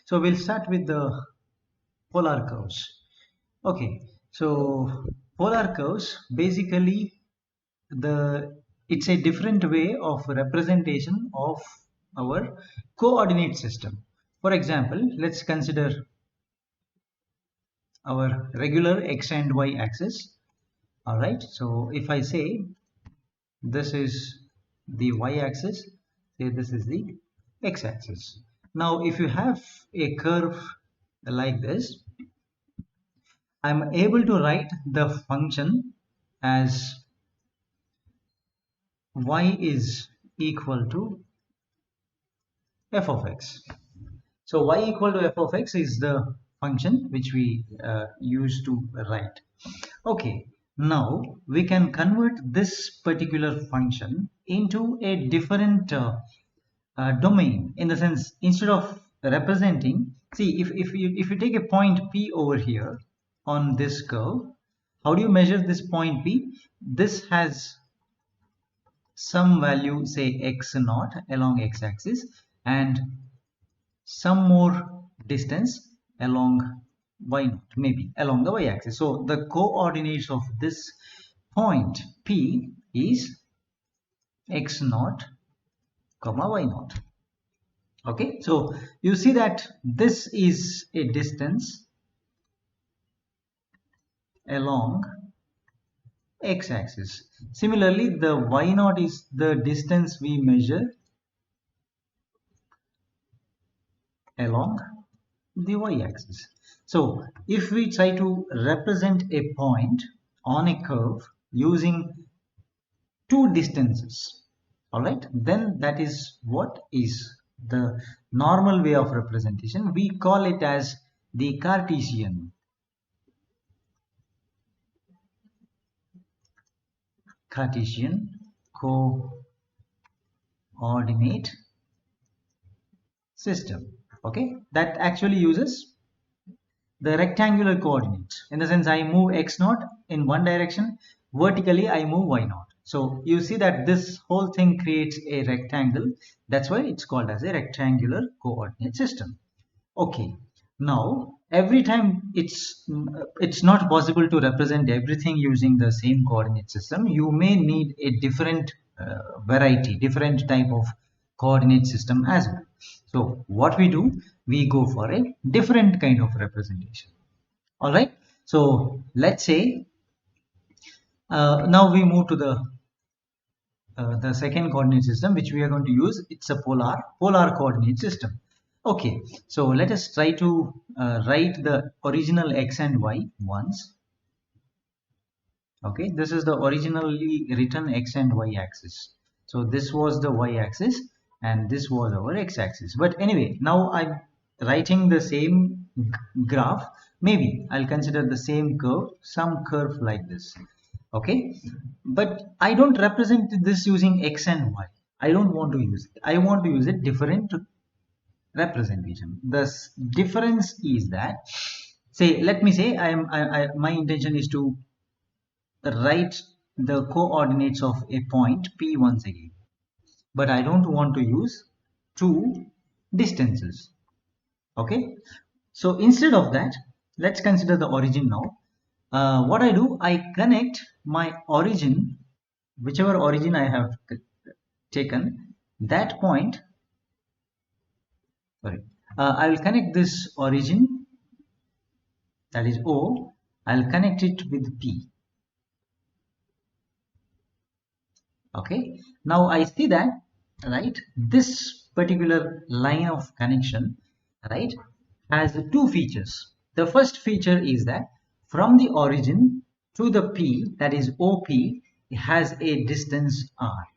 So we'll start with the polar curves. Okay, so polar curves basically it's a different way of representation of our coordinate system. For example, let's consider our regular x and y axis. All right, so if I say this is the y-axis, say this is the x-axis. Now if you have a curve like this, I'm able to write the function as y is equal to f of x. So y equal to f of x is the function which we use to write. Okay, now we can convert this particular function into a different domain, in the sense, instead of representing, see, if you take a point P over here on this curve, how do you measure this point P? This has some value, say x naught along x-axis, and some more distance along y naught, maybe along the y-axis. So the coordinates of this point P is x naught comma y naught. Okay, so you see that this is a distance along x-axis. Similarly, the y naught is the distance we measure along the y-axis. So if we try to represent a point on a curve using two distances, all right, then that is what is the normal way of representation. We call it as the Cartesian coordinate system. Okay, that actually uses the rectangular coordinates, in the sense I move x naught in one direction, vertically I move y naught. So you see that this whole thing creates a rectangle. That's why it's called as a rectangular coordinate system. Okay, now every time it's not possible to represent everything using the same coordinate system. You may need a different variety, different type of coordinate system as well. So what we do, we go for a different kind of representation. All right, so let's say now we move to the second coordinate system which we are going to use. It's a polar coordinate system. Okay, so let us try to write the original x and y once. Okay, this is the originally written x and y axis. So this was the y axis and this was our x axis. But anyway, now I'm writing the same graph. Maybe I'll consider the same curve, some curve like this. Okay, but I don't represent this using x and y. I don't want to use it. I want to use a different representation. The difference is that, say, let me say my intention is to write the coordinates of a point P once again, but I don't want to use two distances. Okay, so instead of that, let's consider the origin now. What I do, I connect my origin, whichever origin I have taken, that point, sorry, I will connect this origin, that is O, I'll connect it with P. Okay, now I see that, right, this particular line of connection, right, has two features. The first feature is that from the origin to the P, that is OP, it has a distance R.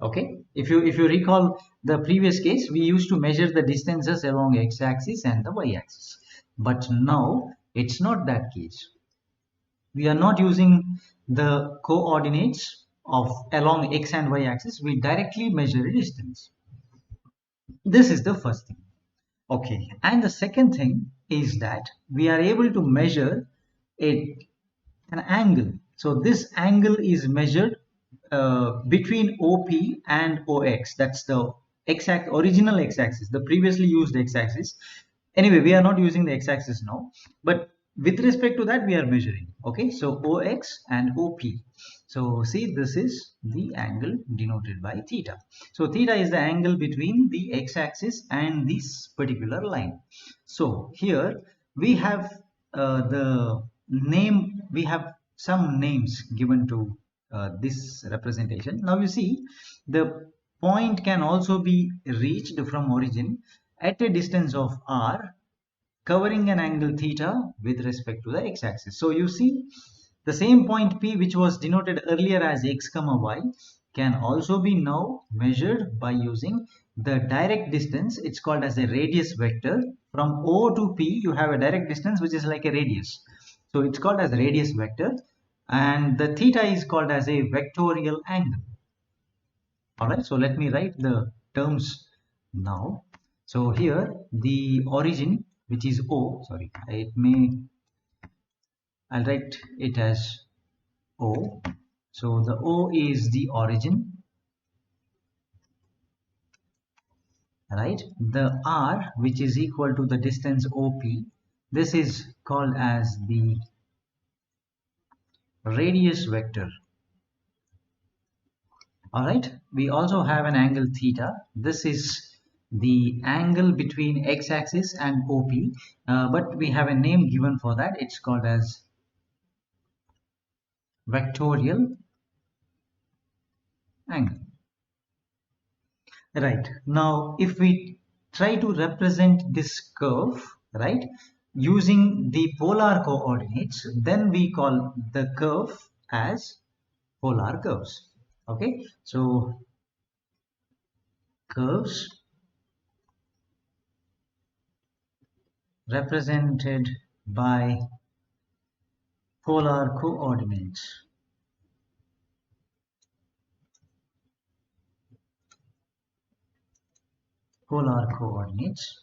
Okay, if you recall the previous case, we used to measure the distances along x-axis and the y-axis, but now it's not that case. We are not using the coordinates of along x and y axis. We directly measure a distance. This is the first thing. Okay, and the second thing is that we are able to measure an angle. So this angle is measured between OP and OX. That's the original x-axis, the previously used x-axis. Anyway, we are not using the x-axis now, but with respect to that we are measuring. Okay, so OX and OP. So see, this is the angle denoted by theta. So theta is the angle between the x-axis and this particular line. So here we have the name, we have some names given to this representation. Now you see, the point can also be reached from origin at a distance of r, covering an angle theta with respect to the x-axis. So you see, the same point P which was denoted earlier as x comma y can also be now measured by using the direct distance. It's called as a radius vector. From O to P you have a direct distance which is like a radius. So it's called as radius vector, and the theta is called as a vectorial angle. Alright, so let me write the terms now. So here the origin, which is O, sorry, I'll write it as O. So the O is the origin, right? The R, which is equal to the distance OP, this is called as the radius vector. Alright, we also have an angle theta. This is the angle between x-axis and OP, but we have a name given for that. It's called as vectorial angle. Right, now if we try to represent this curve, right, using the polar coordinates, then we call the curve as polar curves. Okay, so curves represented by polar coordinates. Polar coordinates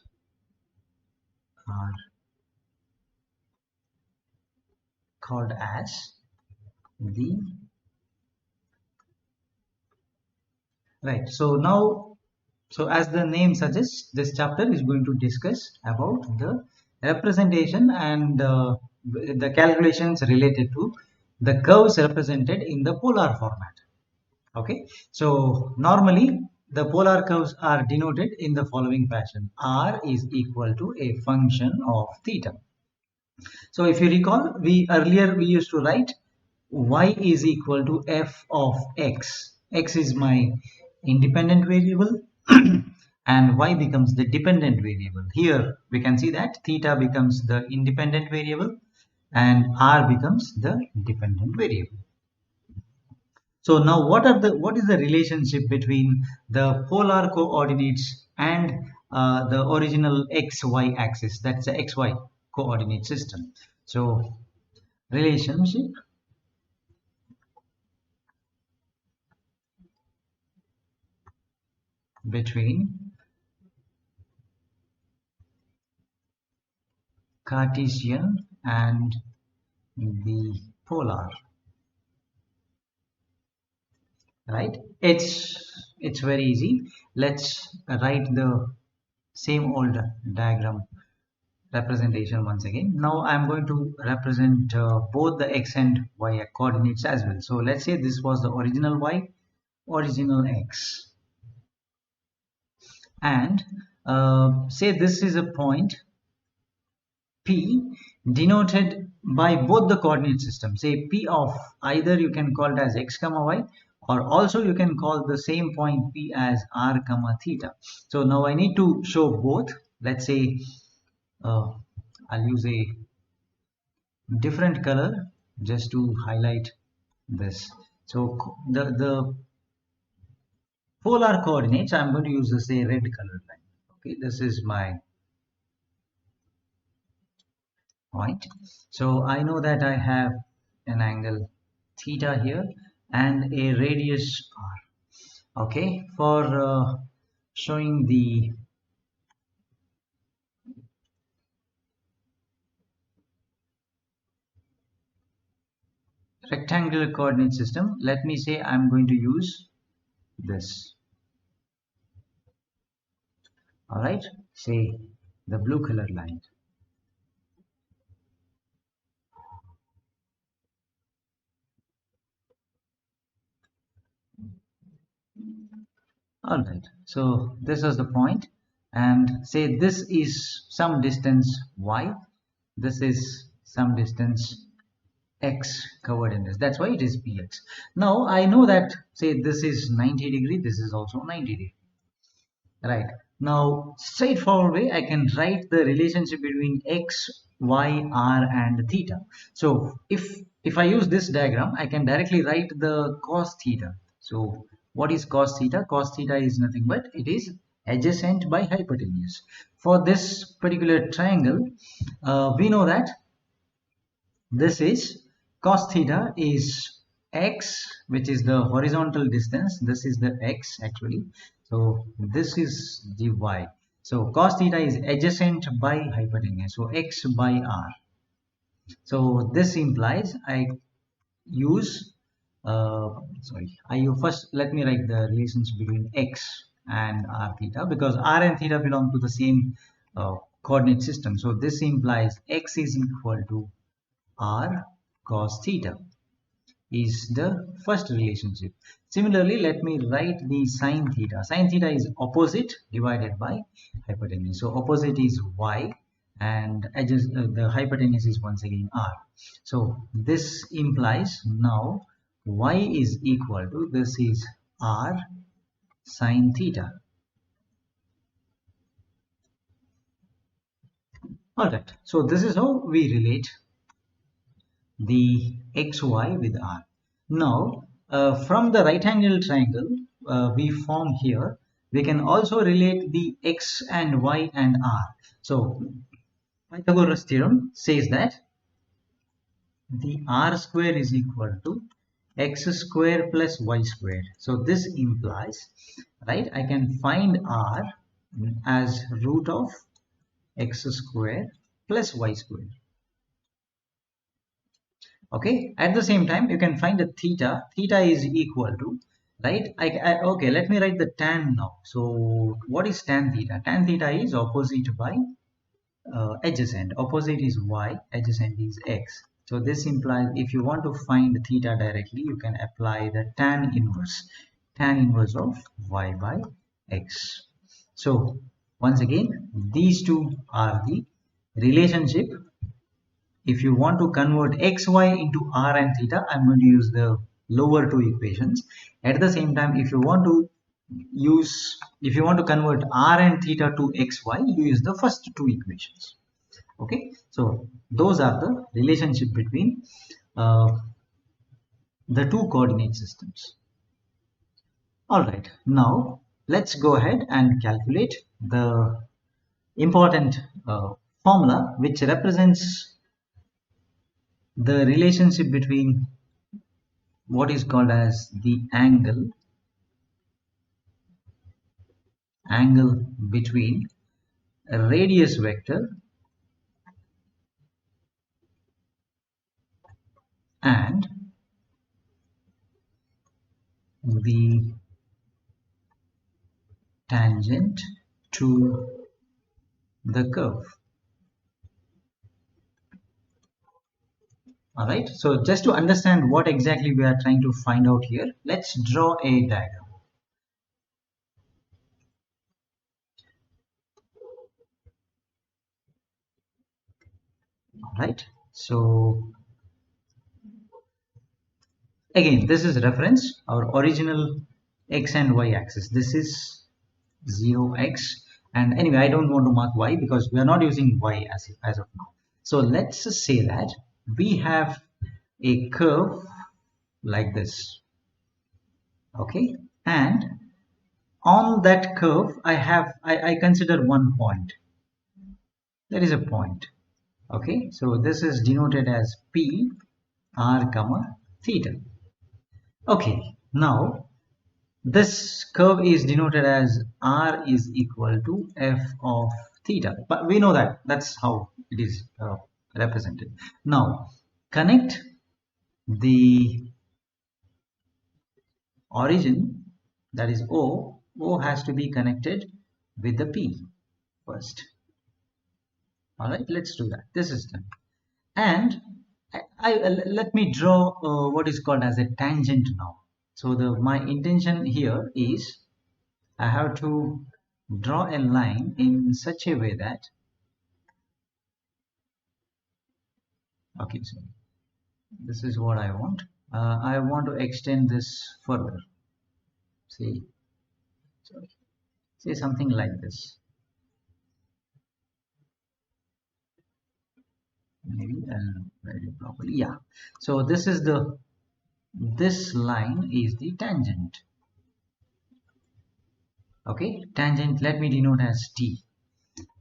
are called as the right. So now, so as the name suggests, this chapter is going to discuss about the representation and the calculations related to the curves represented in the polar format. Okay, so normally the polar curves are denoted in the following fashion: r is equal to a function of theta. So if you recall, we used to write y is equal to f of x. X is my independent variable and y becomes the dependent variable. Here we can see that theta becomes the independent variable and r becomes the dependent variable. So now what is the relationship between the polar coordinates and the original xy axis? That's the xy coordinate system. So relationship between Cartesian and the polar, right? It's very easy. Let's write the same old diagram representation once again. Now I'm going to represent both the x and y coordinates as well. So let's say this was the original y, original x, and say this is a point P denoted by both the coordinate systems. Say P of either you can call it as x comma y, or also you can call the same point P as r comma theta. So now I need to show both. Let's say I'll use a different color just to highlight this. So the polar coordinates, I'm going to use this a red color line. Okay, this is my point. So I know that I have an angle theta here and a radius r. Okay, for showing the rectangular coordinate system, let me say I'm going to use this. All right, say the blue colored line. All right, so this is the point, and say this is some distance y, this is some distance x covered in this. That's why it is px. Now I know that, say this is 90 degree, this is also 90 degree. Right. Now, straightforward way, I can write the relationship between x, y, r, and theta. So, if I use this diagram, I can directly write the cos theta. So, what is cos theta? Cos theta is nothing but it is adjacent by hypotenuse. For this particular triangle, we know that this is cos theta is x, which is the horizontal distance. This is the x actually. So this is the y. So cos theta is adjacent by hypotenuse. So x by r. So this implies I use I use first, let me write the relationship between x and r theta, because r and theta belong to the same coordinate system. So this implies x is equal to r cos theta is the first relationship. Similarly, let me write the sine theta. Sine theta is opposite divided by hypotenuse. So opposite is y, and the hypotenuse is once again r. So this implies now y is equal to, this is r sine theta. Alright, so this is how we relate the xy with r. Now, from the right angle triangle we form here, we can also relate the x and y and r. So, Pythagoras theorem says that the r square is equal to x square plus y square. So, this implies, right, I can find r as root of x square plus y square. Okay, at the same time you can find the theta is equal to, right, okay, let me write the tan now. So what is tan theta? Tan theta is opposite by adjacent. Opposite is y, adjacent is x. So this implies if you want to find theta directly, you can apply the tan inverse of y by x. So once again, these two are the relationship. If you want to convert xy into r and theta, I'm going to use the lower two equations. At the same time, if you want to convert r and theta to xy, you use the first two equations. Okay, so those are the relationship between uh, the two coordinate systems. All right, now let's go ahead and calculate the important formula which represents the relationship between what is called as the angle between a radius vector and the tangent to the curve. All right, so just to understand what exactly we are trying to find out here, let's draw a diagram. All right, so again, this is reference, our original x and y axis. This is 0x, and anyway, I don't want to mark y because we are not using y as of now. So let's just say that we have a curve like this, okay, and on that curve I consider one point. There is a point, okay, so this is denoted as p r comma theta. Okay, now this curve is denoted as r is equal to f of theta, but we know that that's how it is represented. Now connect the origin, that is o has to be connected with the p. first. All right, let's do that. This is done. And let me draw what is called as a tangent now. So my intention here is I have to draw a line in such a way that, okay, so this is what I want. I want to extend this further. See, sorry, say something like this. Maybe I'll write it properly. Yeah. So this line is the tangent. Okay, tangent. Let me denote as T.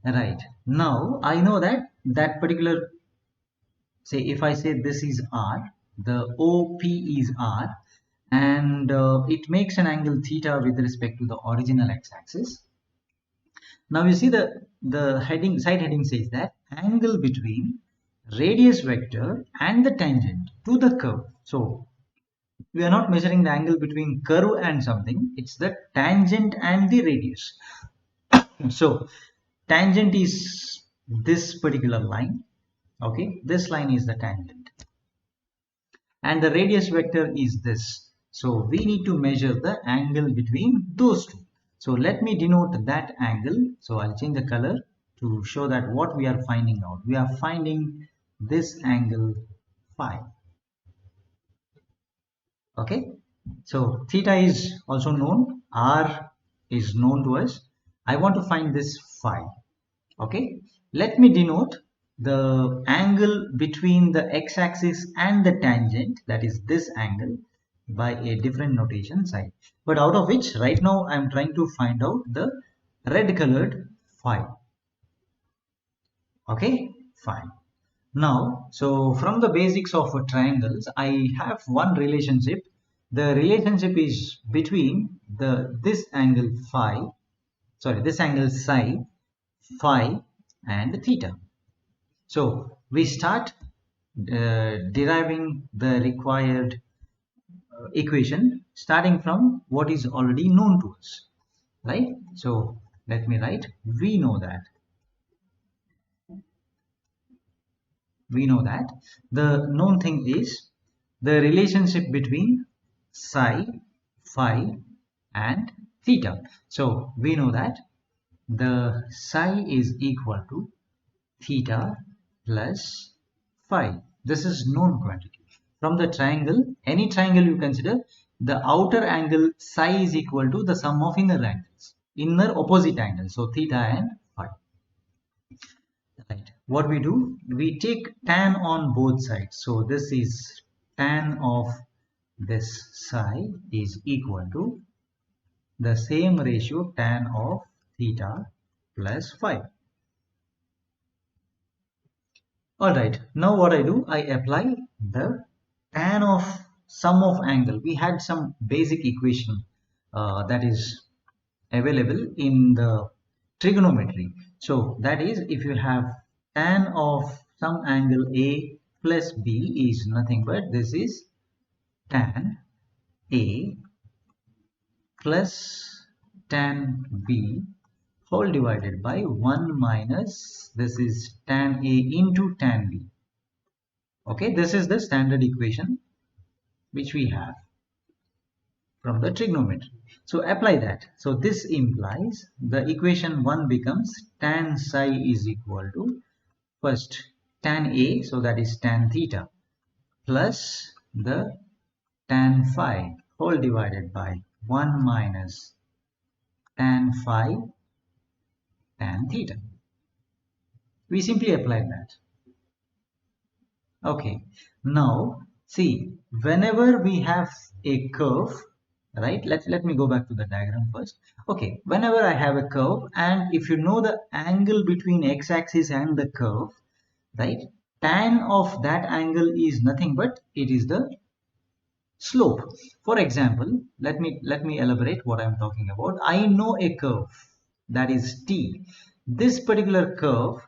Right. Now I know that particular, say if I say this is R, the OP is R, and it makes an angle theta with respect to the original x-axis. Now you see the heading, side heading says that angle between radius vector and the tangent to the curve. So we are not measuring the angle between curve and something, it's the tangent and the radius. So tangent is this particular line. Okay, this line is the tangent and the radius vector is this. So we need to measure the angle between those two. So let me denote that angle. So I'll change the color to show that what we are finding out. We are finding this angle phi. Okay, so theta is also known, R is known to us. I want to find this phi. Okay, let me denote the angle between the x-axis and the tangent, that is this angle, by a different notation psi, but out of which right now I am trying to find out the red colored phi. Okay, fine. Now, so from the basics of triangles, I have one relationship. The relationship is between this angle phi, sorry, this angle psi, phi, and theta. So we start deriving the required equation starting from what is already known to us, right? So let me write, we know that the known thing is the relationship between psi, phi, and theta. So we know that the psi is equal to theta plus phi. This is known quantity. From the triangle, any triangle you consider, the outer angle psi is equal to the sum of inner angles, inner opposite angles, so theta and phi. Right. What we do, we take tan on both sides. So this is tan of this psi is equal to the same ratio tan of theta plus phi. Alright, now what I do, I apply the tan of sum of angle. We had some basic equation that is available in the trigonometry. So that is, if you have tan of some angle A plus B is nothing but this is tan A plus tan B whole divided by 1 minus this is tan A into tan B. Okay, this is the standard equation which we have from the trigonometry. So apply that. So this implies the equation 1 becomes tan psi is equal to first tan A, so that is tan theta, plus the tan phi whole divided by 1 minus tan phi tan theta. We simply apply that. Okay, now see, whenever we have a curve, right, let me go back to the diagram first. Okay, whenever I have a curve, and if you know the angle between x-axis and the curve, right, tan of that angle is nothing but it is the slope. For example, let me elaborate what I'm talking about. I know a curve, that is t. This particular curve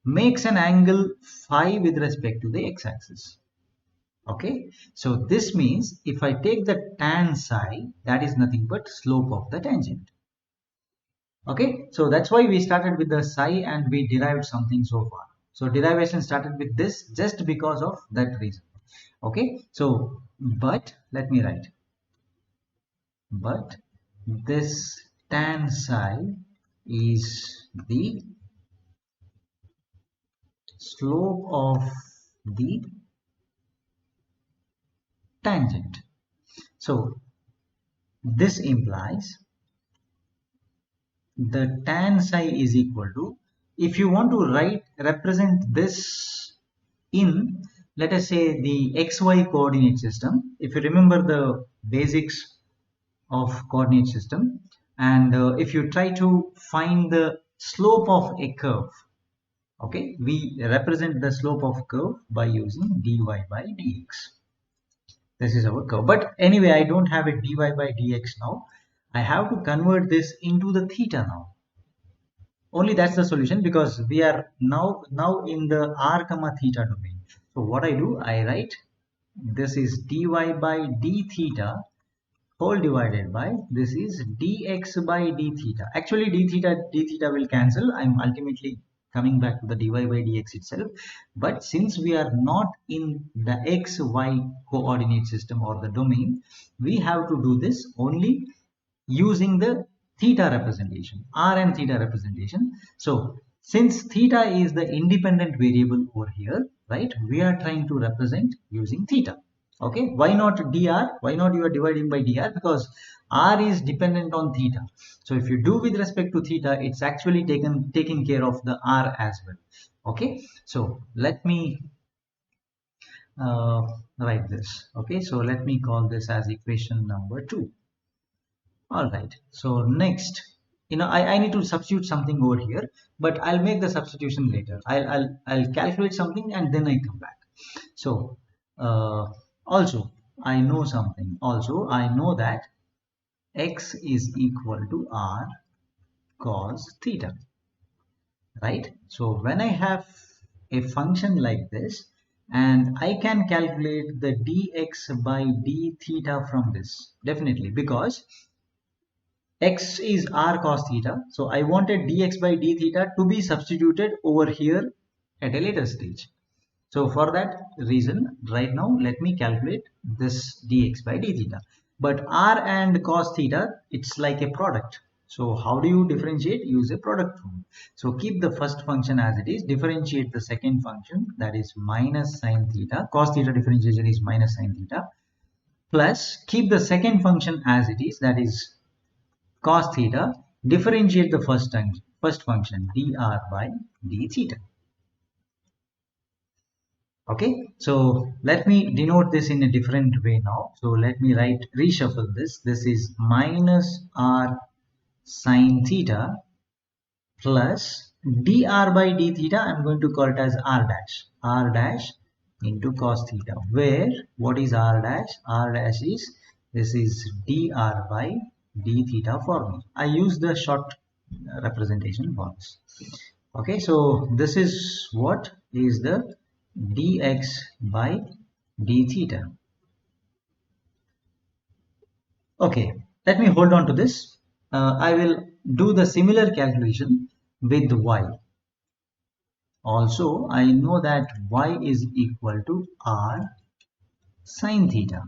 makes an angle phi with respect to the x-axis. Okay, so this means if I take the tan psi, that is nothing but slope of the tangent. Okay, so that's why we started with the psi and we derived something so far. So derivation started with this just because of that reason. Okay, so but let me write, but this tan psi is the slope of the tangent. So this implies the tan psi is equal to, if you want to represent this in, let us say, the xy coordinate system, if you remember the basics of coordinate system, and if you try to find the slope of a curve, okay, we represent the slope of curve by using dy by dx. This is our curve, but anyway, I don't have a dy by dx now. I have to convert this into the theta now. Only that's the solution, because we are now in the r comma theta domain. So what I do, I write, this is dy by d theta whole divided by, this is dx by d theta. Actually d theta will cancel. I'm ultimately coming back to the dy by dx itself, but since we are not in the xy coordinate system or the domain, we have to do this only using the theta representation, r and theta representation. So since theta is the independent variable over here, right, we are trying to represent using theta. Okay, why not dr? Why not you are dividing by dr? Because r is dependent on theta. So if you do with respect to theta, it's actually taking care of the r as well. Okay, so let me uh, write this. Okay, so let me call this as equation number 2. All right, so next, I need to substitute something over here, but I'll make the substitution later. I'll calculate something and then I come back. So also I know something. Also I know that x is equal to r cos theta, right? So when I have a function like this, and I can calculate the dx by d theta from this, definitely, because x is r cos theta. So I wanted dx by d theta to be substituted over here at a later stage. So for that reason, right now, let me calculate this dx by d theta. But r and cos theta, it's like a product. So how do you differentiate? Use a product rule. So keep the first function as it is, differentiate the second function, that is minus sine theta. Cos theta differentiation is minus sine theta. Plus keep the second function as it is, that is cos theta, differentiate the first function dr by d theta. Okay, so let me denote this in a different way now. So let me reshuffle this. This is minus r sine theta plus dr by d theta. I'm going to call it as r dash into cos theta, where what is r dash? R dash is, this is dr by d theta for me. I use the short representation for this. Okay, so this is what is the dx by d theta. Okay, let me hold on to this. I will do the similar calculation with y. Also, I know that y is equal to r sine theta.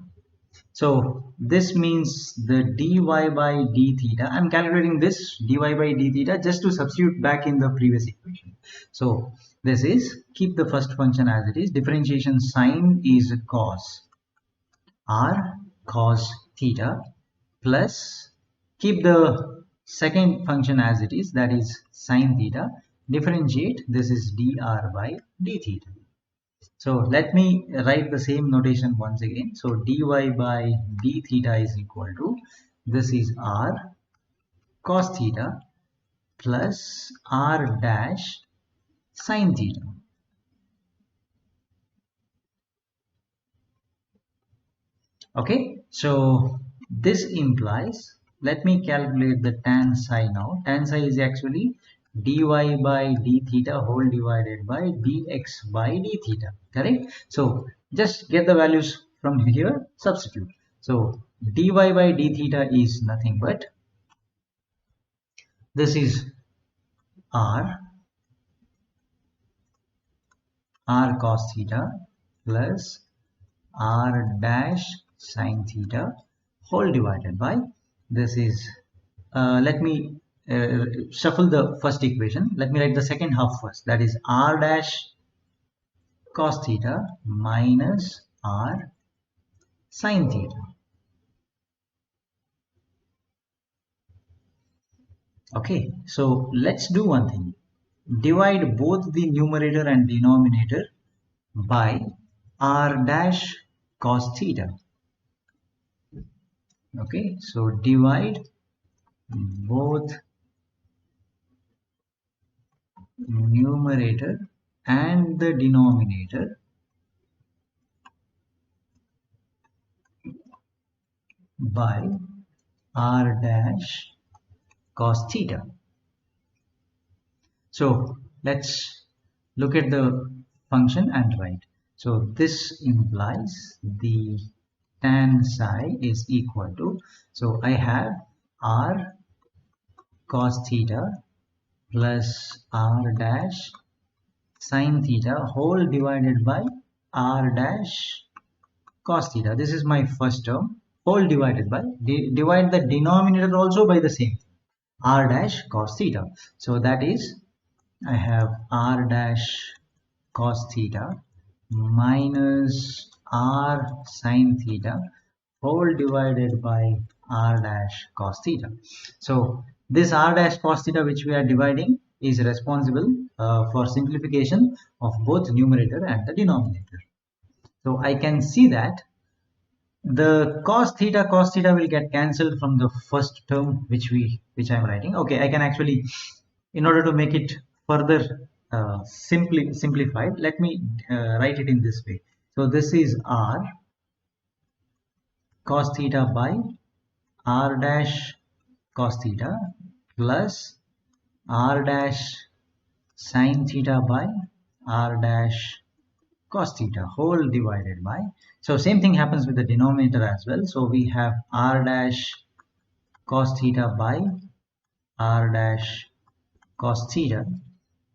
So this means the dy by d theta, I'm calculating this dy by d theta just to substitute back in the previous equation. So this is, keep the first function as it is, differentiation sine is cos, r cos theta, plus keep the second function as it is, that is sine theta, differentiate, this is dr by d theta. So let me write the same notation once again. So dy by d theta is equal to, this is r cos theta plus r dash sine theta. Okay, so this implies, let me calculate the tan psi now. Tan psi is actually dy by d theta whole divided by dx by d theta, correct? So just get the values from here, substitute. So dy by d theta is nothing but This is r cos theta plus r dash sin theta whole divided by, this is let me shuffle the first equation. Let me write the second half first. That is r dash cos theta minus r sin theta. Okay, so let's do one thing. Divide both the numerator and denominator by r dash cos theta. Okay, so divide both numerator and the denominator by r dash cos theta. So let's look at the function and write. So this implies the tan psi is equal to, so I have r cos theta plus r dash sin theta whole divided by r dash cos theta. This is my first term, whole divided by, divide the denominator also by the same, r dash cos theta. So that is, I have r dash cos theta minus r sin theta whole divided by r dash cos theta. So this r dash cos theta which we are dividing is responsible for simplification of both numerator and the denominator. So I can see that the cos theta will get cancelled from the first term which I am writing. Okay, I can actually, in order to make it further simplified, let me write it in this way. So this is r cos theta by r dash cos theta plus r dash sin theta by r dash cos theta whole divided by, so same thing happens with the denominator as well. So we have r dash cos theta by r dash cos theta,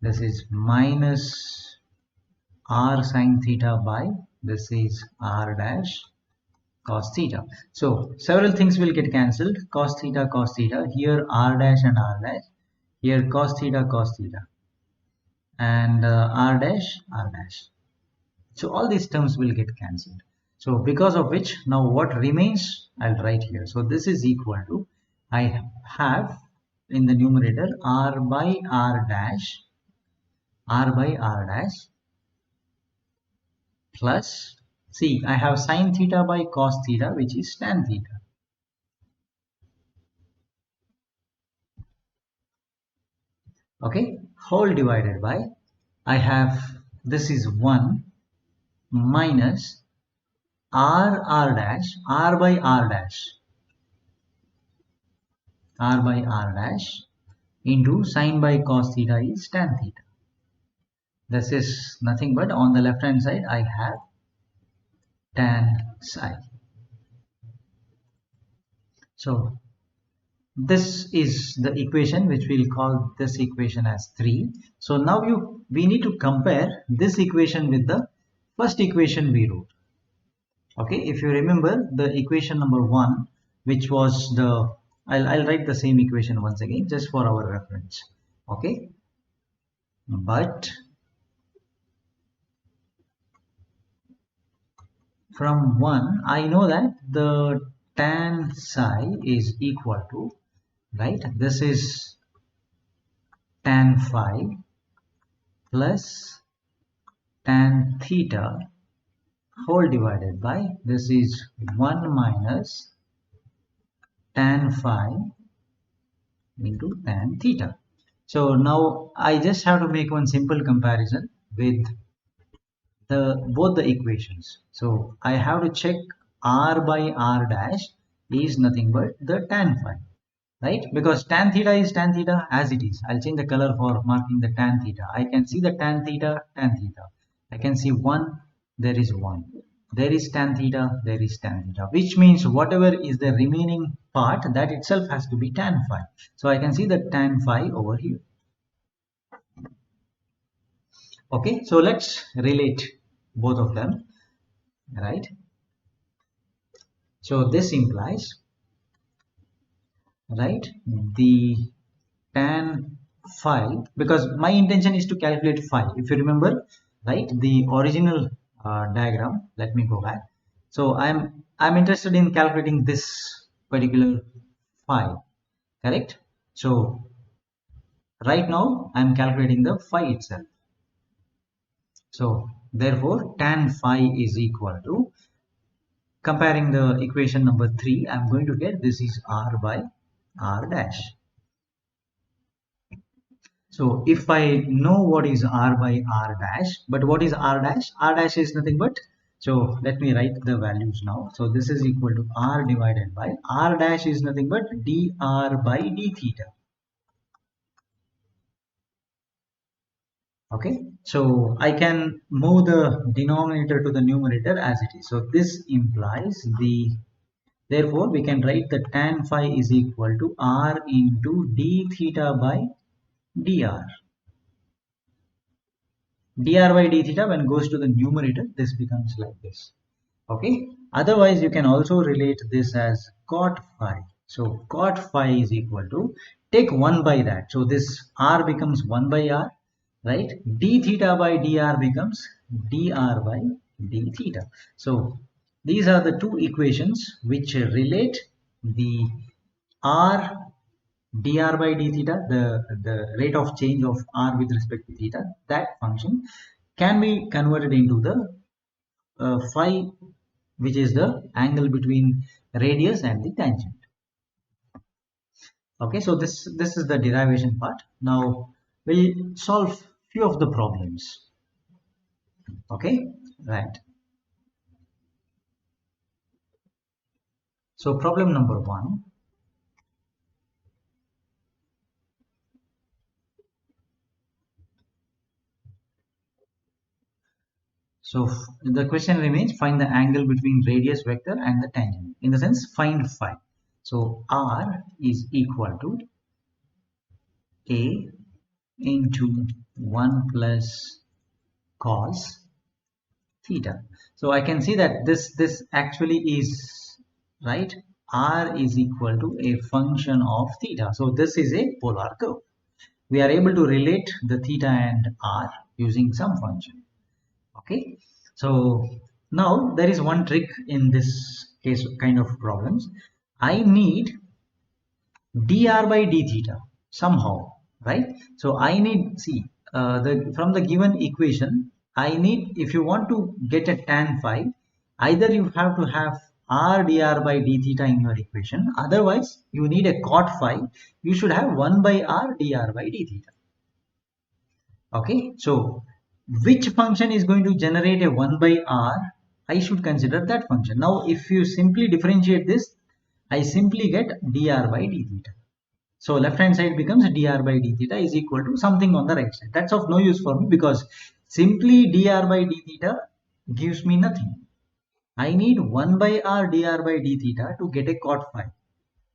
this is minus r sin theta by, this is r dash cos theta. So several things will get cancelled, cos theta, here r dash and r dash, here cos theta, and r dash. So all these terms will get cancelled. So because of which, now what remains, I'll write here. So this is equal to, I have in the numerator r by r dash plus, see, I have sin theta by cos theta which is tan theta. Okay, whole divided by, I have, this is 1 minus r dash, r by r dash into sin by cos theta is tan theta. This is nothing but, on the left hand side I have tan psi. So this is the equation which we'll call this equation as 3. So now we need to compare this equation with the first equation we wrote. Okay, if you remember the equation number 1, which was the, I'll write the same equation once again just for our reference. Okay, but from 1 I know that the tan psi is equal to, right, this is tan phi plus tan theta whole divided by, this is 1 minus tan phi into tan theta. So now I just have to make one simple comparison with both the equations. So I have to check r by r dash is nothing but the tan phi, right? Because tan theta is tan theta as it is. I'll change the color for marking the tan theta. I can see the tan theta. I can see 1, there is 1. There is tan theta, which means whatever is the remaining part, that itself has to be tan phi. So I can see the tan phi over here. Okay, so let's relate both of them, right? So this implies, right, the tan phi, because my intention is to calculate phi. If you remember, right, the original diagram, let me go back. So I'm interested in calculating this particular phi, correct? So right now I'm calculating the phi itself. So therefore tan phi is equal to, comparing the equation number 3, I'm going to get this is r by r dash. So if I know what is r by r dash, but what is r dash? R dash is nothing but, so let me write the values now. So this is equal to r divided by, r dash is nothing but dr by d theta. Okay, so I can move the denominator to the numerator as it is. So this implies the, therefore we can write the tan phi is equal to r into d theta by dr. Dr by d theta, when goes to the numerator, this becomes like this. Okay, otherwise you can also relate this as cot phi. So cot phi is equal to, take 1 by that, so this r becomes 1 by r, right? D theta by dr becomes dr by d theta. So these are the two equations which relate the r dr by d theta, the rate of change of r with respect to theta, that function can be converted into the phi, which is the angle between radius and the tangent. Okay, so this is the derivation part. Now we'll solve few of the problems. Okay, right. So problem number 1. So the question remains, find the angle between radius vector and the tangent. In the sense, find phi. So r is equal to a into 1 plus cos theta. So I can see that this actually is, right, r is equal to a function of theta. So this is a polar curve. We are able to relate the theta and r using some function. Okay, so now there is one trick in this case kind of problems. I need dr by d theta somehow, right? So I need, see, the from the given equation, I need, if you want to get a tan phi, either you have to have r dr by d theta in your equation, otherwise you need a cot phi, you should have 1 by r dr by d theta. Okay, so which function is going to generate a 1 by r? I should consider that function. Now if you simply differentiate this, I simply get dr by d theta. So left hand side becomes dr by d theta is equal to something on the right side. That's of no use for me, because simply dr by d theta gives me nothing. I need 1 by r dr by d theta to get a cot phi.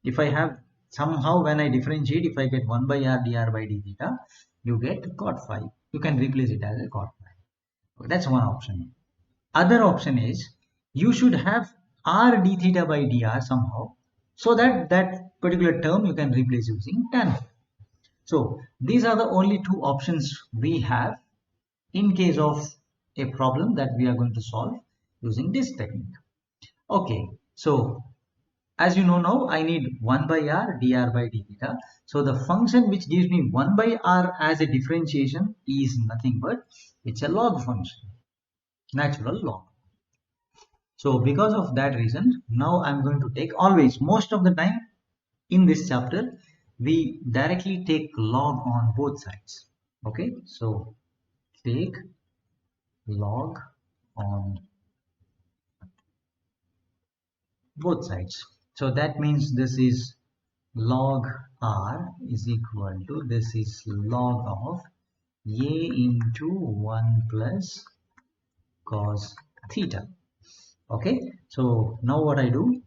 If I have, somehow when I differentiate, if I get 1 by r dr by d theta, you get cot phi. You can replace it as a cot phi. Okay, that's one option. Other option is, you should have r d theta by dr somehow, so that that particular term you can replace using tan phi. So these are the only two options we have in case of a problem that we are going to solve using this technique. Okay, so as you know now, I need 1 by r dr by d theta. So the function which gives me 1 by r as a differentiation is nothing but, it's a log function, natural log. So because of that reason, now I'm going to take, always, most of the time in this chapter, we directly take log on both sides. Okay, so take log on both sides. So that means this is log r is equal to, this is log of a into 1 plus cos theta. Okay, so now what I do,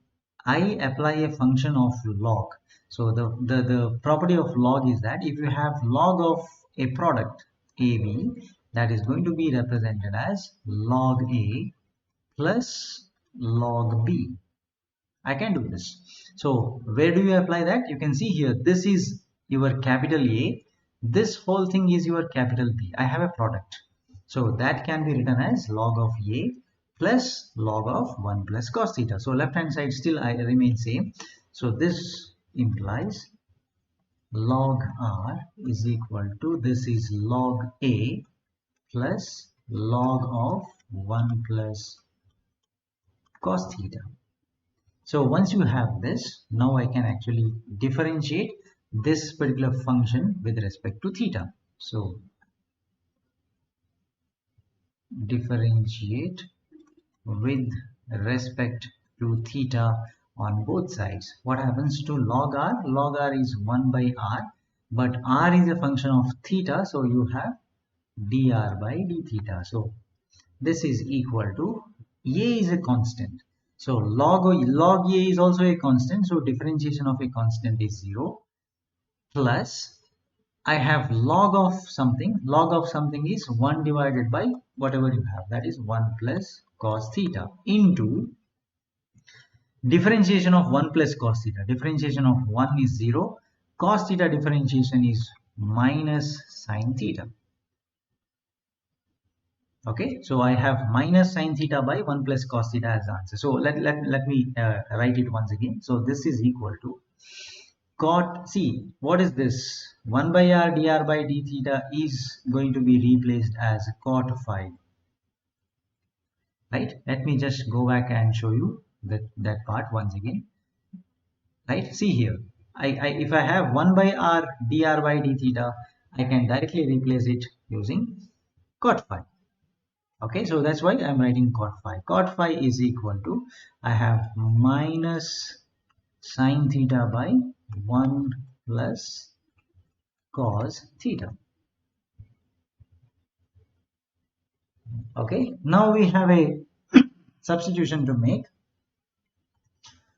I apply a function of log. So the property of log is that if you have log of a product AB, that is going to be represented as log A plus log B. I can do this. So where do you apply that? You can see here, this is your capital A. This whole thing is your capital B. I have a product. So that can be written as log of A plus log of 1 plus cos theta. So left hand side still I remain same. So this implies log R is equal to, this is log A plus log of 1 plus cos theta. So once you have this, now I can actually differentiate this particular function with respect to theta. So differentiate with respect to theta on both sides. What happens to log r? Log r is 1 by r, but r is a function of theta, so you have dr by d theta. So this is equal to, a is a constant. So log a is also a constant, so differentiation of a constant is 0, plus I have log of something. Log of something is 1 divided by whatever you have, that is 1 plus cos theta, into differentiation of 1 plus cos theta. Differentiation of 1 is 0, cos theta differentiation is minus sin theta. Okay, so I have minus sin theta by 1 plus cos theta as the answer. So let me write it once again. So this is equal to cot, see what is this, 1 by r dr by d theta is going to be replaced as cot phi, right? Let me just go back and show you that part once again, right? See here, if I have 1 by r dr by d theta, I can directly replace it using cot phi. Okay, so that's why I'm writing cot phi. Cot phi is equal to, I have minus sin theta by 1 plus cos theta. Okay, now we have a substitution to make.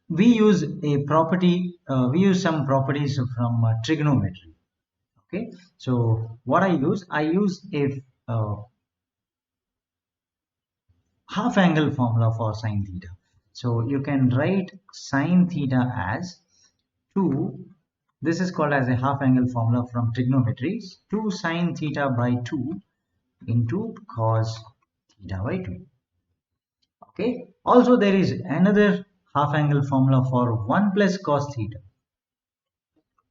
We use a property, we use some properties from trigonometry. Okay, so what I use a half angle formula for sine theta. So you can write sine theta as 2, this is called as a half angle formula from trigonometry, 2 sine theta by 2 into cos theta by 2. Okay, also there is another half angle formula for 1 plus cos theta.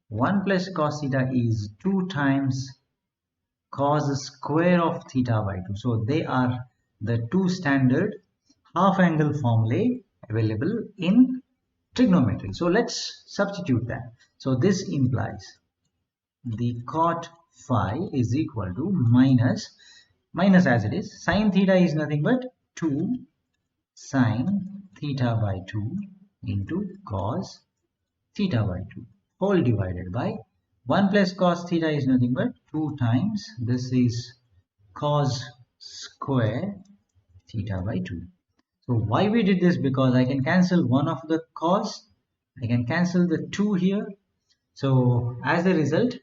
1 plus cos theta is 2 times cos square of theta by 2. So they are the two standard half angle formulae available in trigonometry. So let's substitute that. So this implies the cot phi is equal to minus as it is, sine theta is nothing but 2 sine theta by 2 into cos theta by 2 whole divided by 1 plus cos theta is nothing but 2 times, this is cos square theta by 2. So why we did this? Because I can cancel one of the cos, I can cancel the 2 here. So as a result,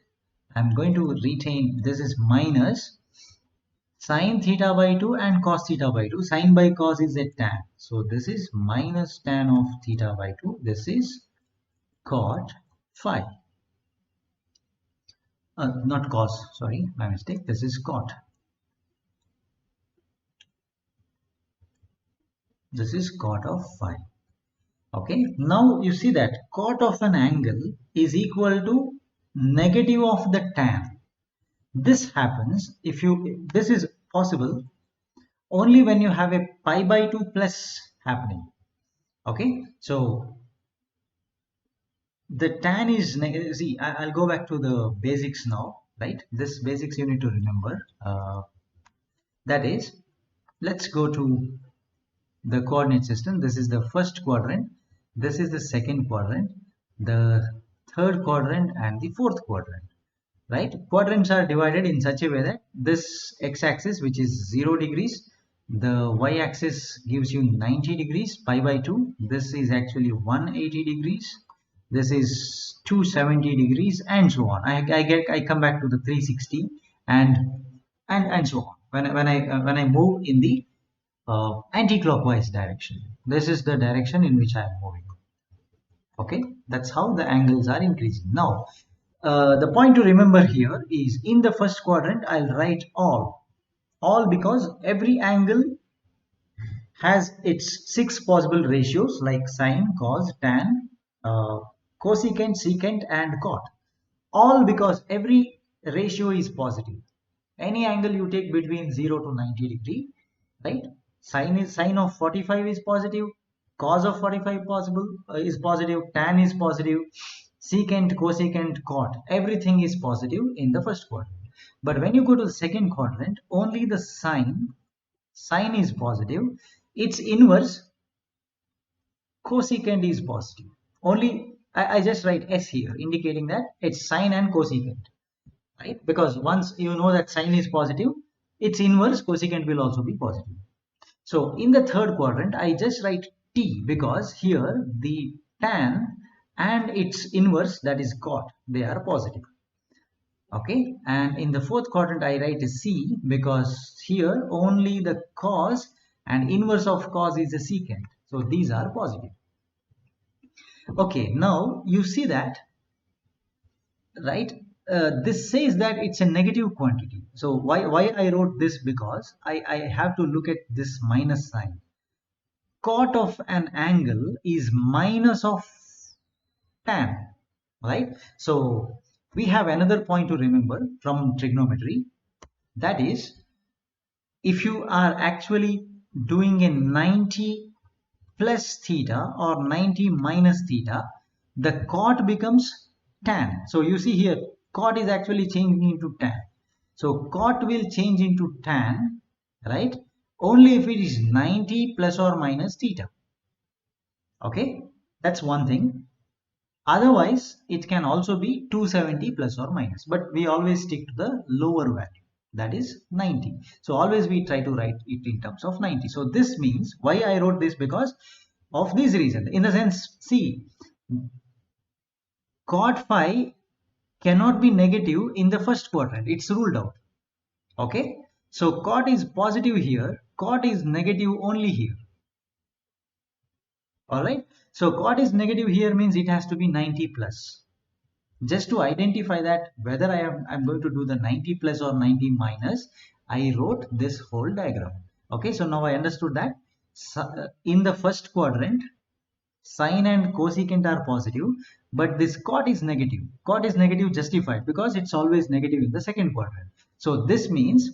I'm going to retain, this is minus sine theta by 2 and cos theta by 2. Sine by cos is a tan. So this is minus tan of theta by 2. This is cot phi. Not cos, sorry, my mistake. This is cot. This is cot of phi. Okay, now you see that cot of an angle is equal to negative of the tan. This happens if you, this is possible only when you have a pi by 2 plus happening. Okay, so the tan is negative. See, I'll go back to the basics now, right? This basics you need to remember. That is, let's go to the coordinate system. This is the first quadrant, this is the second quadrant, the third quadrant and the fourth quadrant, right? Quadrants are divided in such a way that this x-axis, which is 0 degrees, The y-axis gives you 90 degrees, pi by 2. This is actually 180 degrees. This is 270 degrees, and so on. I come back to the 360, and so on. When I move in the anti-clockwise direction, this is the direction in which I am moving. Okay, that's how the angles are increasing. Now, the point to remember here is in the first quadrant, I'll write all because every angle has its 6 possible ratios like sine, cos, tan, cosecant, secant, and cot. All because every ratio is positive. Any angle you take between 0 to 90 degree, right? Sine of 45 is positive, cos of 45 is positive, tan is positive, secant, cosecant, cot, everything is positive in the first quadrant. But when you go to the second quadrant, only the sine is positive, its inverse cosecant is positive. Only I just write S here indicating that it's sine and cosecant, right? Because once you know that sine is positive, its inverse cosecant will also be positive. So in the third quadrant, I just write T because here the tan and its inverse, that is cot, they are positive. Okay, and in the fourth quadrant I write C because here only the cos and inverse of cos is a secant, so these are positive. Okay, now you see that, right? This says that it's a negative quantity. So why I wrote this, because I have to look at this minus sign. Cot of an angle is minus of tan, right? So we have another point to remember from trigonometry, that is, if you are actually doing a 90 plus theta or 90 minus theta, the cot becomes tan. So you see here, cot is actually changing into tan. So cot will change into tan, right? Only if it is 90 plus or minus theta. Okay, that's one thing. Otherwise, it can also be 270 plus or minus, but we always stick to the lower value, that is 90. So always we try to write it in terms of 90. So this means, why I wrote this, because of this reason. In the sense, see, cot phi cannot be negative in the first quadrant. It's ruled out. Okay. So cot is positive here. Cot is negative only here. All right. So cot is negative here means it has to be 90 plus. Just to identify that whether I'm going to do the 90 plus or 90 minus, I wrote this whole diagram. Okay. So now I understood that in the first quadrant, sine and cosecant are positive, but this cot is negative. Cot is negative justified because it's always negative in the second quadrant. So this means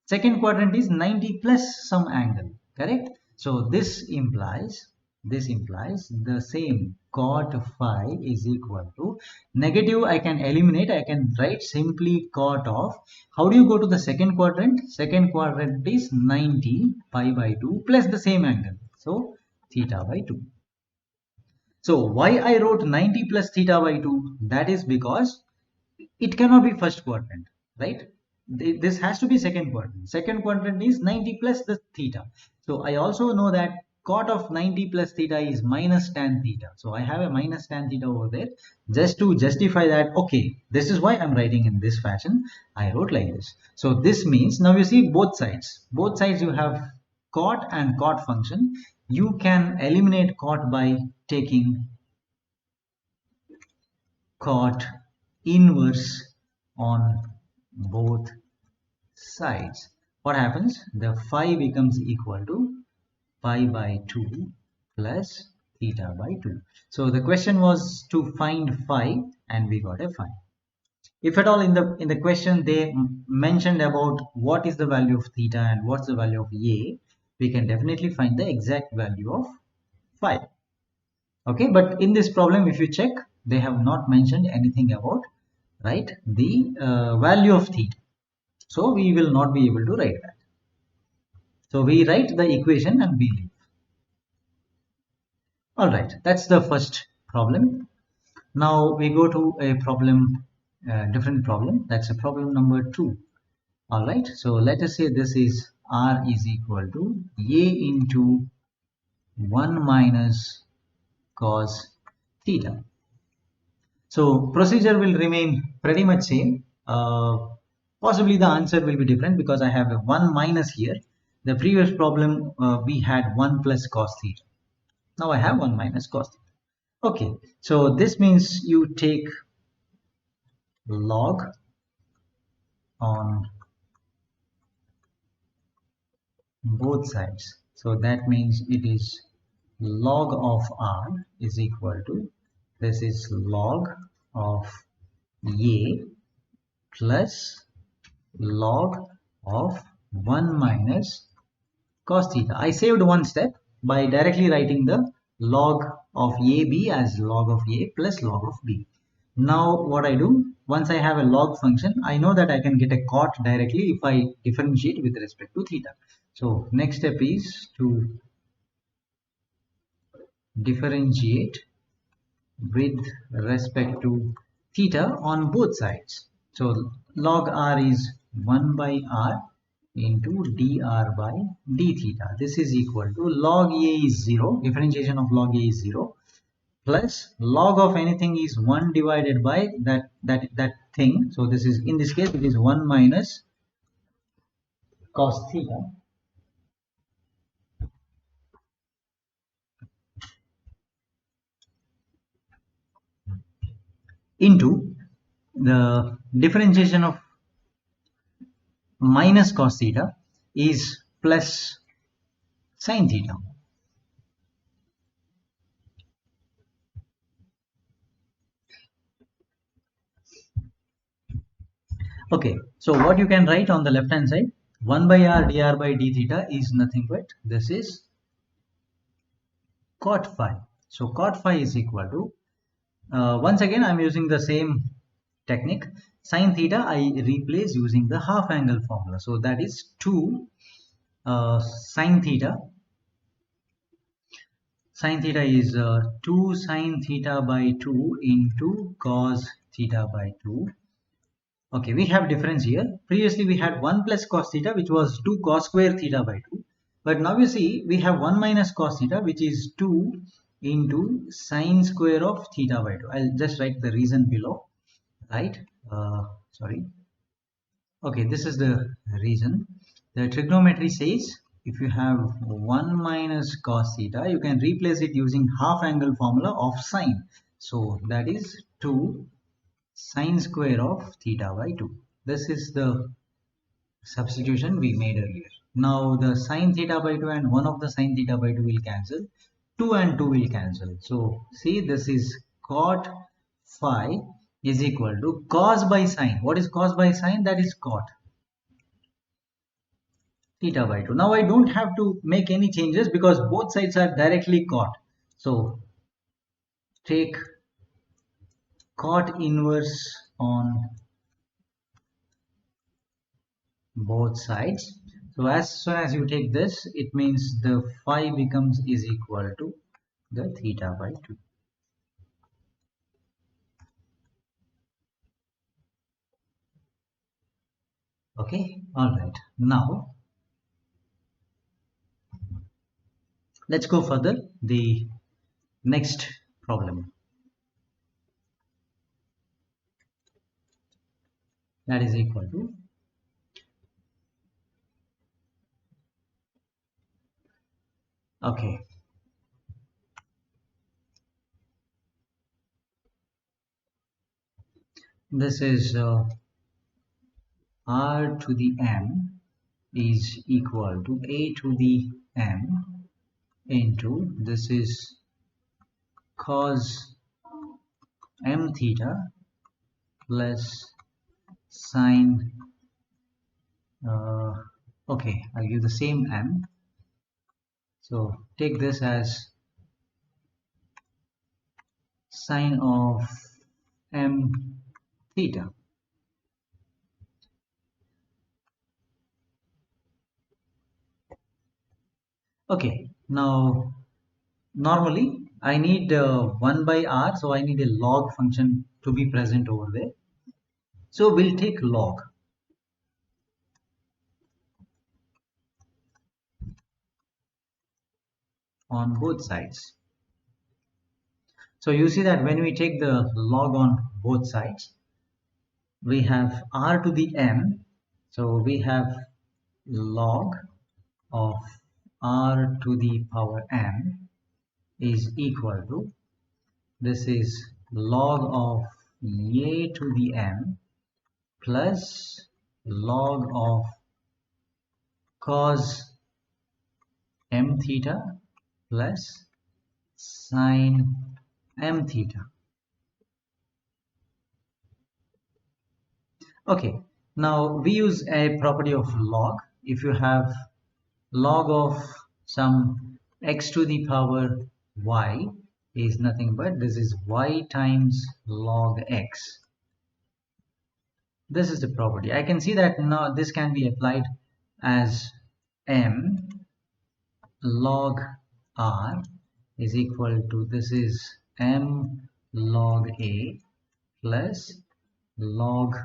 second quadrant is 90 plus some angle, correct? So this implies the same, cot phi is equal to negative. I can eliminate, I can write simply cot of, how do you go to the second quadrant? Second quadrant is 90 pi by 2 plus the same angle, so theta by 2. So why I wrote 90 plus theta by 2? That is because it cannot be first quadrant, right? This has to be second quadrant. Second quadrant is 90 plus the theta. So I also know that cot of 90 plus theta is minus tan theta. So I have a minus tan theta over there. Just to justify that, okay, this is why I'm writing in this fashion. I wrote like this. So this means, now you see both sides. Both sides you have cot and cot function. You can eliminate cot by taking cot inverse on both sides. What happens? The phi becomes equal to pi by 2 plus theta by 2. So the question was to find phi, and we got a phi. If at all in the question they mentioned about what is the value of theta and what's the value of a, we can definitely find the exact value of phi. Okay, but in this problem, if you check, they have not mentioned anything about, right, the value of theta. So we will not be able to write that. So we write the equation and we leave. All right, that's the first problem. Now we go to a problem, different problem. That's a problem number 2. All right, so let us say this is r is equal to a into 1 minus cos theta. So procedure will remain pretty much same. Possibly the answer will be different because I have a 1 minus here. The previous problem we had 1 plus cos theta. Now I have 1 minus cos theta. Okay, so this means you take log on both sides. So that means it is log of r is equal to, this is log of a plus log of 1 minus cos theta. I saved one step by directly writing the log of AB as log of A plus log of B. Now what I do, once I have a log function, I know that I can get a cot directly if I differentiate with respect to theta. So next step is to differentiate with respect to theta on both sides. So log r is 1 by r into dr by d theta. This is equal to log a is 0, differentiation of log a is 0, plus log of anything is 1 divided by that thing. So this is, in this case it is 1 minus cos theta into the differentiation of minus cos theta is plus sin theta. Okay, so what you can write on the left hand side, 1 by r dr by d theta is nothing but this is cot phi. So cot phi is equal to, once again I am using the same technique. Sin theta I replace using the half angle formula. So that is 2 sin theta. Sin theta is 2 sin theta by 2 into cos theta by 2. Okay, we have difference here. Previously we had 1 plus cos theta, which was 2 cos square theta by 2. But now you see we have 1 minus cos theta, which is 2 into sine square of theta by 2. I'll just write the reason below, right? Sorry. Okay, this is the reason. The trigonometry says if you have 1 minus cos theta, you can replace it using half angle formula of sine. So that is 2 sine square of theta by 2. This is the substitution we made earlier. Now the sine theta by 2 and 1 of the sine theta by 2 will cancel. 2 and 2 will cancel. So see, this is cot phi is equal to cos by sine. What is cos by sine? That is cot theta by 2. Now I don't have to make any changes because both sides are directly cot. So take cot inverse on both sides. So as soon as you take this, it means the phi becomes is equal to the theta by 2. Okay, all right. Now let's go further. The next problem, that is equal to, okay, this is r to the m is equal to a to the m into, this is cos m theta plus sine, okay, I'll give the same m. So take this as sine of m theta. Okay, now normally I need 1 by r, so I need a log function to be present over there. So we'll take log. on both sides. So you see that when we take the log on both sides, we have r to the m. So we have log of r to the power m is equal to, this is log of a to the m plus log of cos m theta plus sin m theta. Okay, now we use a property of log. If you have log of some x to the power y is nothing but this is y times log x. This is the property. I can see that now this can be applied as m log r is equal to, this is m log a plus log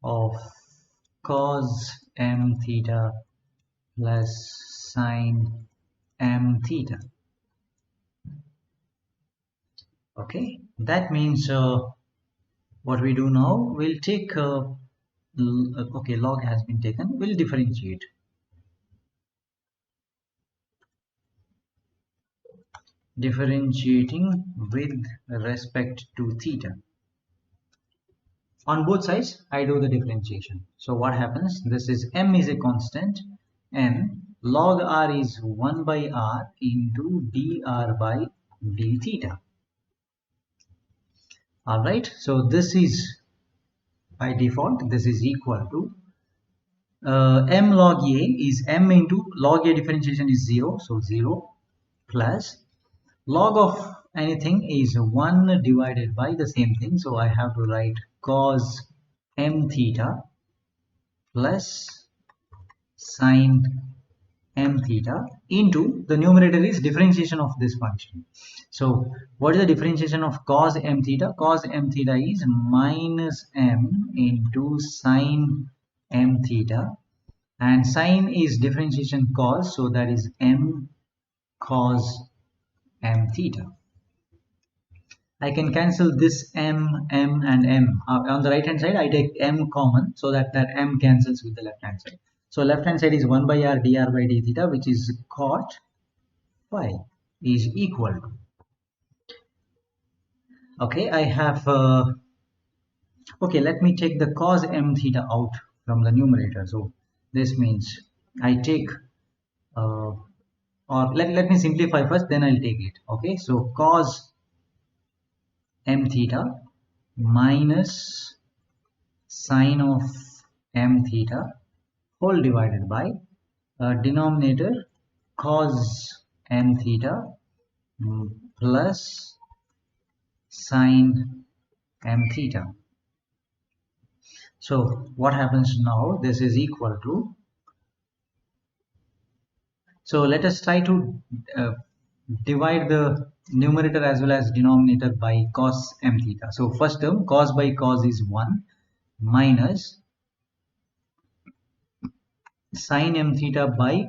of cos m theta plus sin m theta. Okay, that means what we do now, we'll take okay, log has been taken, we'll differentiate. Differentiating with respect to theta. On both sides I do the differentiation. So what happens, this is m is a constant, m log r is 1 by r into dr by d theta. Alright, so this is by default, this is equal to m log a is m into log a differentiation is 0, so 0 plus log of anything is 1 divided by the same thing, so I have to write cos m theta plus sin m theta into the numerator is differentiation of this function. So what is the differentiation of cos m theta? Cos m theta is minus m into sin m theta, and sin is differentiation cos, so that is m cos m theta. I can cancel this m and m. On the right hand side I take m common, so that m cancels with the left hand side. So left hand side is 1 by r dr by d theta, which is cot phi is equal to, okay, I have okay, let me take the cos m theta out from the numerator. So this means I take or let me simplify first, then I'll take it. Okay, so cos m theta minus sine of m theta whole divided by denominator cos m theta plus sine m theta. So what happens now, this is equal to, so let us try to divide the numerator as well as denominator by cos m theta. So first term, cos by cos is 1 minus sin m theta by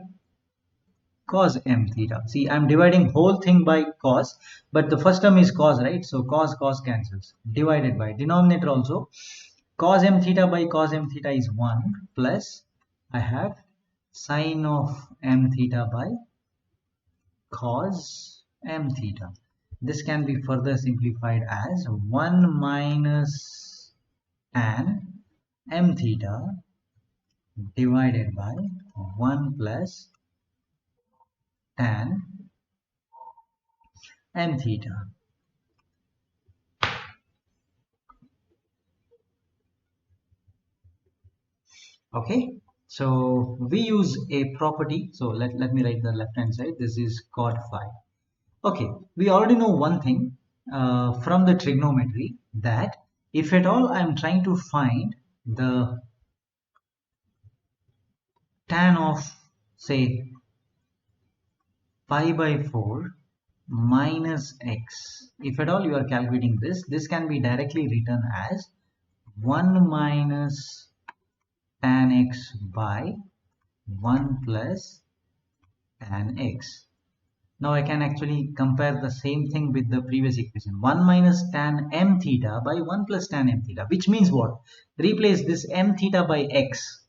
cos m theta. See, I'm dividing whole thing by cos, but the first term is cos, right? So cos cancels, divided by denominator also cos m theta by cos m theta is 1 plus I have sin of m theta by cos m theta. This can be further simplified as 1 minus tan m theta divided by 1 plus tan m theta. Okay, so we use a property. So let me write the left hand side. This is cot phi. Okay, we already know one thing from the trigonometry, that if at all I'm trying to find the tan of say pi by 4 minus x, if at all you are calculating this can be directly written as 1 minus tan x by 1 plus tan x. Now I can actually compare the same thing with the previous equation. 1 minus tan m theta by 1 plus tan m theta, which means what? Replace this m theta by x,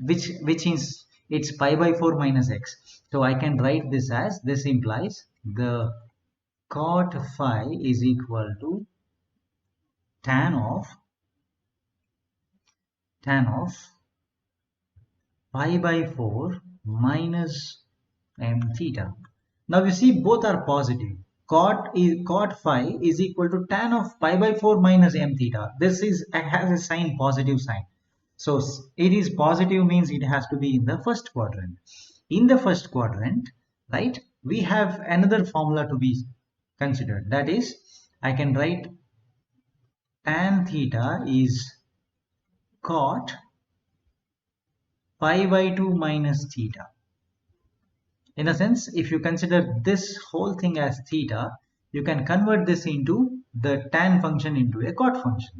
which is it's pi by 4 minus x. So I can write this as, this implies the cot phi is equal to tan of pi by 4 minus m theta. Now you see both are positive. Cot phi is equal to tan of pi by 4 minus m theta. This is has a sign, positive sign. So it is positive means it has to be in the first quadrant. In the first quadrant, right, we have another formula to be considered. That is, I can write tan theta is cot pi by 2 minus theta. In a sense, if you consider this whole thing as theta, you can convert this into the tan function into a cot function.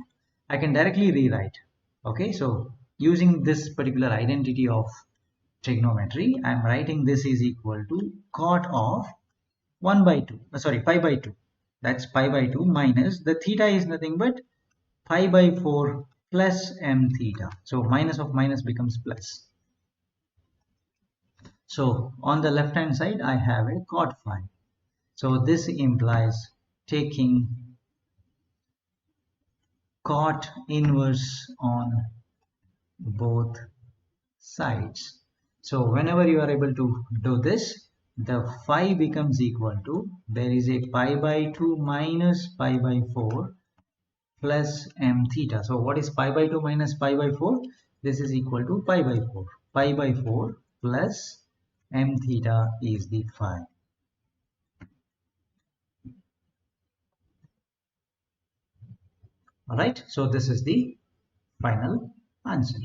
I can directly rewrite. Okay, so using this particular identity of trigonometry, I am writing this is equal to cot of 1 by 2, sorry, pi by 2. That's pi by 2 minus the theta is nothing but pi by 4 plus m theta. So minus of minus becomes plus. So on the left hand side, I have a cot phi. So this implies taking cot inverse on both sides. So whenever you are able to do this, the phi becomes equal to, there is a pi by 2 minus pi by 4 plus m theta. So what is pi by 2 minus pi by 4? This is equal to pi by 4. Pi by 4 plus m theta is the phi. Alright, so this is the final answer.